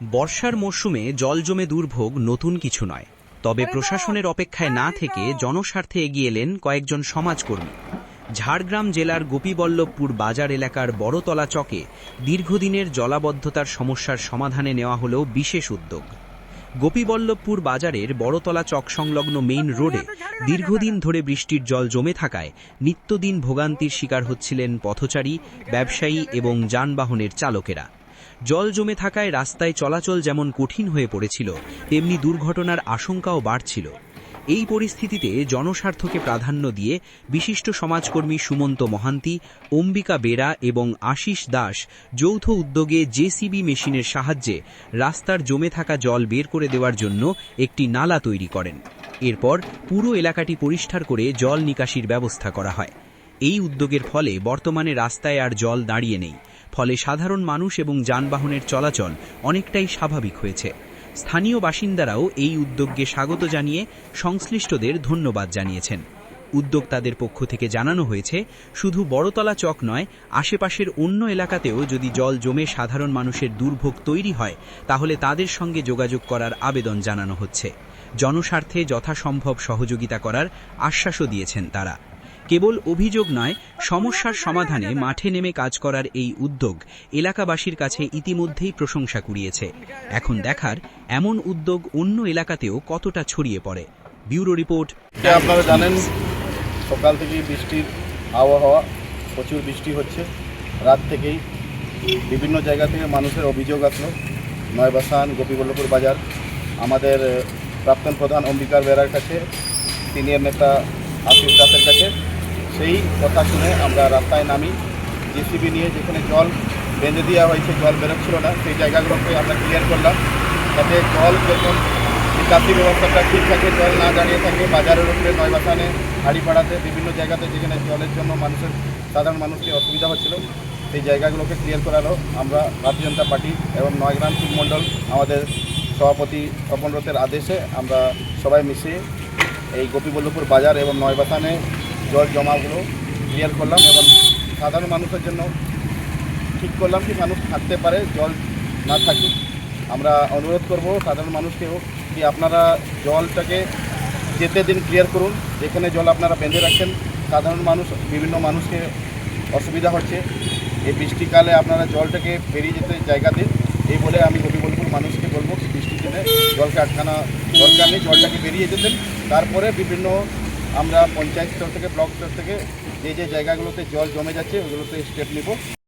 বর্ষার মরশুমে জল জমে দুর্ভোগ নতুন কিছু নয়, তবে প্রশাসনের অপেক্ষায় না থেকে জনস্বার্থে এগিয়ে এলেন কয়েকজন সমাজকর্মী। ঝাড়গ্রাম জেলার গোপীবল্লভপুর বাজার এলাকার বড়তলা চকে দীর্ঘদিনের জলাবদ্ধতার সমস্যার সমাধানে নেওয়া হল বিশেষ উদ্যোগ। গোপীবল্লভপুর বাজারের বড়তলা চক সংলগ্ন মেইন রোডে দীর্ঘদিন ধরে বৃষ্টির জল জমে থাকায় নিত্যদিন ভোগান্তির শিকার হচ্ছিলেন পথচারী, ব্যবসায়ী এবং যানবাহনের চালকেরা। জল জমে থাকায় রাস্তায় চলাচল যেমন কঠিন হয়ে পড়েছিল, তেমনি দুর্ঘটনার আশঙ্কাও বাড়ছিল। এই পরিস্থিতিতে জনস্বার্থকে প্রাধান্য দিয়ে বিশিষ্ট সমাজকর্মী সুমন্ত মহান্তি, অম্বিকা বেরা এবং আশিস দাস যৌথ উদ্যোগে জেসিবি মেশিনের সাহায্যে রাস্তার জমে থাকা জল বের করে দেওয়ার জন্য একটি নালা তৈরি করেন। এরপর পুরো এলাকাটি পরিষ্কার করে জল নিকাশির ব্যবস্থা করা হয়। এই উদ্যোগের ফলে বর্তমানে রাস্তায় আর জল দাঁড়িয়ে নেই, ফলে সাধারণ মানুষ এবং যানবাহনের চলাচল অনেকটাই স্বাভাবিক হয়েছে। স্থানীয় বাসিন্দারাও এই উদ্যোগকে স্বাগত জানিয়ে সংশ্লিষ্টদের ধন্যবাদ জানিয়েছেন। উদ্যোক্তাদের পক্ষ থেকে জানানো হয়েছে, শুধু বড়তলা চক নয়, আশেপাশের অন্য এলাকাতেও যদি জল জমে সাধারণ মানুষের দুর্ভোগ তৈরি হয়, তাহলে তাদের সঙ্গে যোগাযোগ করার আবেদন জানানো হচ্ছে। জনস্বার্থে যথাসম্ভব সহযোগিতা করার আশ্বাসও দিয়েছেন তারা। কেবল অভিযোগ নয়, সমস্যার সমাধানে মাঠে নেমে কাজ করার এই উদ্যোগ এলাকাবাসীর কাছে ইতিমধ্যেই প্রশংসা কুড়িয়েছে। এখন দেখার এমন উদ্যোগ অন্য এলাকাতেও কতটা ছড়িয়ে পড়ে। Bureau report. আপনারা জানেন, সকাল থেকেই বৃষ্টির আবহাওয়া, প্রচুর বৃষ্টি হচ্ছে। রাত থেকেই বিভিন্ন জায়গা থেকে মানুষের অভিযোগ আসলো। নয়বাসান, গোপীবল্লভপুর বাজার, আমাদের প্রাক্তন প্রধান অম্বিকা বেরার কাছে, সিনিয়র নেতা আশিস দাসের কাছে। সেই কথা শুনে আমরা রাস্তায় নামি, জেসিবি নিয়ে যেখানে জল বেঁধে দেওয়া হয়েছে, জল বেরোচ্ছিল না, সেই জায়গাগুলোকে আমরা ক্লিয়ার করলাম, যাতে জল যখন নিকাশি ব্যবস্থাটা ঠিক থাকে, জল না দাঁড়িয়ে থাকে। বাজারের উপরে, নয়বাসানে, হাড়িপাড়াতে, বিভিন্ন জায়গাতে যেখানে জলের জন্য সাধারণ মানুষকে অসুবিধা হচ্ছিল, সেই জায়গাগুলোকে ক্লিয়ার করারও আমরা ভারতীয় জনতা পার্টি এবং নয়গ্রাম শিব মণ্ডল আমাদের সভাপতি স্বপন রথের আদেশে আমরা সবাই মিশে এই গোপীবল্লভপুর বাজার এবং নয়বাসানে জল জমাগুলো ক্লিয়ার করলাম এবং সাধারণ মানুষের জন্য ঠিক করলাম কি মানুষ থাকতে পারে, জল না থাকুক। আমরা অনুরোধ করব সাধারণ মানুষকেও কি আপনারা জলটাকে যেতে দিন, ক্লিয়ার করুন। যেখানে জল আপনারা বেঁধে রাখেন, সাধারণ মানুষ, বিভিন্ন মানুষকে অসুবিধা হচ্ছে। এই বৃষ্টিকালে আপনারা জলটাকে বেরিয়ে যেতে জায়গা দিন, এই বলে আমি গোপীবল্লভপুর মানুষকে বলবো বৃষ্টির দিনে জলকে আটকানো দরকার নেই, জলটাকে বেরিয়ে যেতেন। তারপরে বিভিন্ন আমরা পঞ্চায়েত স্তর থেকে, ব্লক স্তর থেকে যে যে জায়গাগুলোতে জল জমে যাচ্ছে ওগুলোতে স্টেপ নিব।